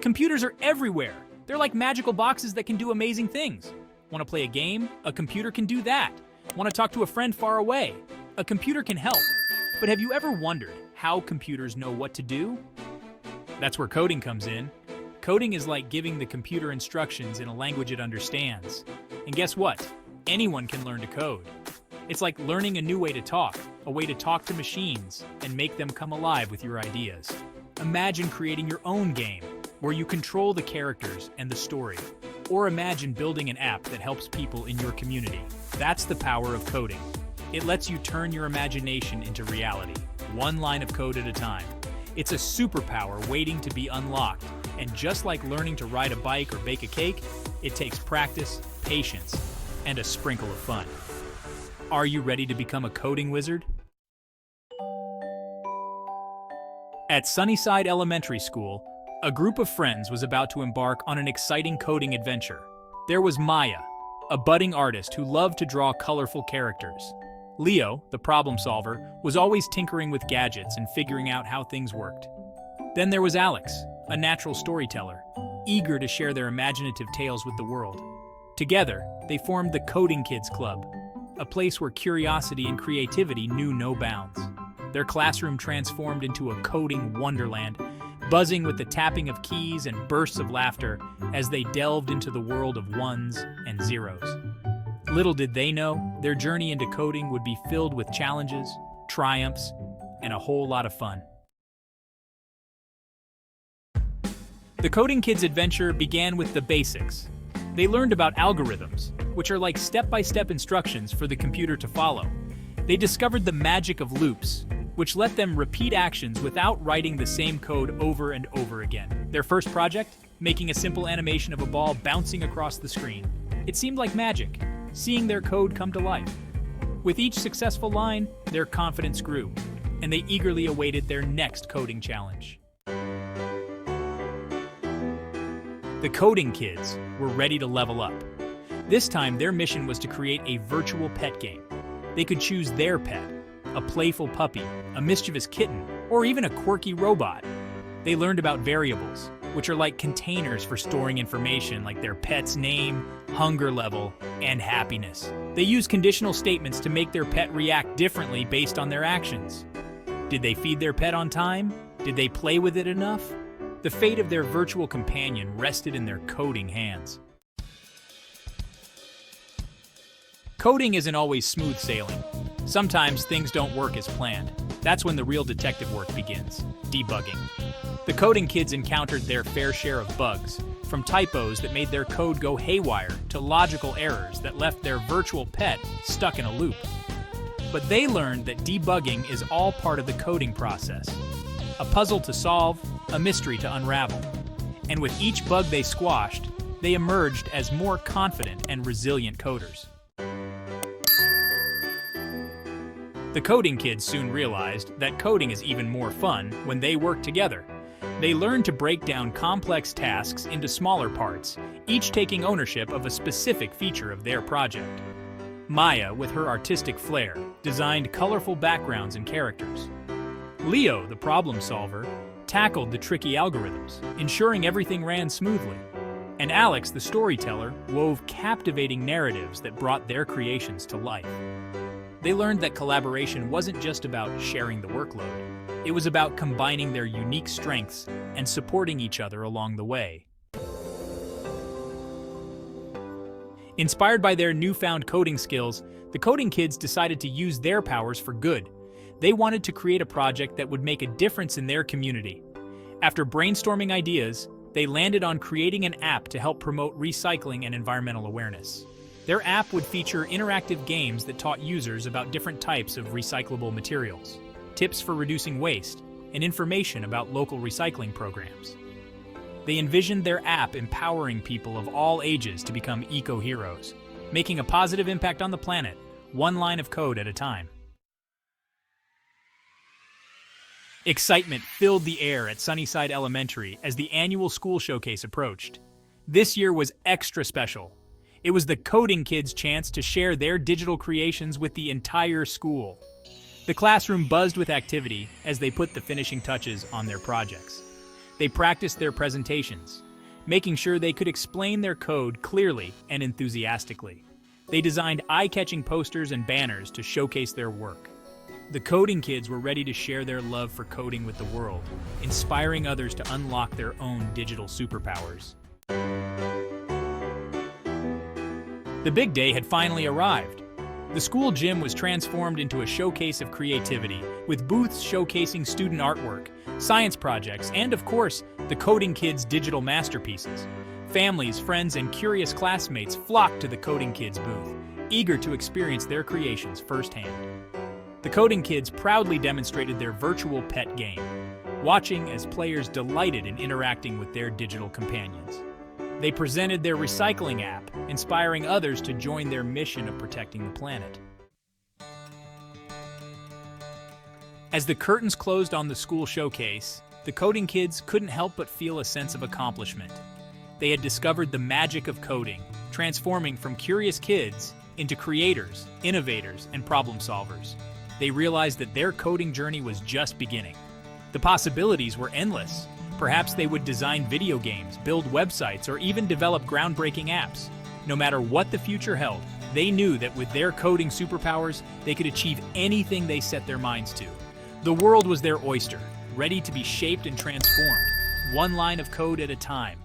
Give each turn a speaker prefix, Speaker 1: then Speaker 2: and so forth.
Speaker 1: Computers are everywhere. They're like magical boxes that can do amazing things. Want to play a game? A computer can do that. Want to talk to a friend far away? A computer can help. But have you ever wondered how computers know what to do? That's where coding comes in. Coding is like giving the computer instructions in a language it understands. And guess what? Anyone can learn to code. It's like learning a new way to talk, a way to talk to machines and make them come alive with your ideas. Imagine creating your own game where you control the characters and the story. Or imagine building an app that helps people in your community. That's the power of coding. It lets you turn your imagination into reality, one line of code at a time. It's a superpower waiting to be unlocked. And just like learning to ride a bike or bake a cake, it takes practice, patience, and a sprinkle of fun. Are you ready to become a coding wizard? At Sunnyside Elementary School, a group of friends was about to embark on an exciting coding adventure. There was Maya, a budding artist who loved to draw colorful characters. Leo, the problem solver, was always tinkering with gadgets and figuring out how things worked. Then there was Alex, a natural storyteller, eager to share their imaginative tales with the world. Together, they formed the Coding Kids Club, a place where curiosity and creativity knew no bounds. Their classroom transformed into a coding wonderland, buzzing with the tapping of keys and bursts of laughter as they delved into the world of ones and zeros. Little did they know, their journey into coding would be filled with challenges, triumphs, and a whole lot of fun. The Coding Kids adventure began with the basics. They learned about algorithms, which are like step-by-step instructions for the computer to follow. They discovered the magic of loops, which let them repeat actions without writing the same code over and over again. Their first project, making a simple animation of a ball bouncing across the screen. It seemed like magic, seeing their code come to life. With each successful line, their confidence grew, and they eagerly awaited their next coding challenge. The Coding Kids were ready to level up. This time, their mission was to create a virtual pet game. They could choose their pet, a playful puppy, a mischievous kitten, or even a quirky robot. They learned about variables, which are like containers for storing information like their pet's name, hunger level, and happiness. They use conditional statements to make their pet react differently based on their actions. Did they feed their pet on time? Did they play with it enough? The fate of their virtual companion rested in their coding hands. Coding isn't always smooth sailing. Sometimes things don't work as planned. That's when the real detective work begins, debugging. The Coding Kids encountered their fair share of bugs, from typos that made their code go haywire to logical errors that left their virtual pet stuck in a loop. But they learned that debugging is all part of the coding process. A puzzle to solve, a mystery to unravel. And with each bug they squashed, they emerged as more confident and resilient coders. The Coding Kids soon realized that coding is even more fun when they work together. They learned to break down complex tasks into smaller parts, each taking ownership of a specific feature of their project. Maya, with her artistic flair, designed colorful backgrounds and characters. Leo, the problem solver, tackled the tricky algorithms, ensuring everything ran smoothly. And Alex, the storyteller, wove captivating narratives that brought their creations to life. They learned that collaboration wasn't just about sharing the workload. It was about combining their unique strengths and supporting each other along the way. Inspired by their newfound coding skills, the Coding Kids decided to use their powers for good. They wanted to create a project that would make a difference in their community. After brainstorming ideas, they landed on creating an app to help promote recycling and environmental awareness. Their app would feature interactive games that taught users about different types of recyclable materials, tips for reducing waste, and information about local recycling programs. They envisioned their app empowering people of all ages to become eco-heroes, making a positive impact on the planet, one line of code at a time. Excitement filled the air at Sunnyside Elementary as the annual school showcase approached. This year was extra special. It was the Coding Kids' chance to share their digital creations with the entire school. The classroom buzzed with activity as they put the finishing touches on their projects. They practiced their presentations, making sure they could explain their code clearly and enthusiastically. They designed eye-catching posters and banners to showcase their work. The coding kids were ready to share their love for coding with the world, inspiring others to unlock their own digital superpowers. The big day had finally arrived. The school gym was transformed into a showcase of creativity, with booths showcasing student artwork, science projects, and of course, the coding kids' digital masterpieces. Families, friends, and curious classmates flocked to the coding kids booth, eager to experience their creations firsthand. The coding kids proudly demonstrated their virtual pet game, watching as players delighted in interacting with their digital companions. They presented their recycling app, inspiring others to join their mission of protecting the planet. As the curtains closed on the school showcase, the coding kids couldn't help but feel a sense of accomplishment. They had discovered the magic of coding, transforming from curious kids into creators, innovators, and problem solvers. They realized that their coding journey was just beginning. The possibilities were endless. Perhaps they would design video games, build websites, or even develop groundbreaking apps. No matter what the future held, they knew that with their coding superpowers, they could achieve anything they set their minds to. The world was their oyster, ready to be shaped and transformed, one line of code at a time.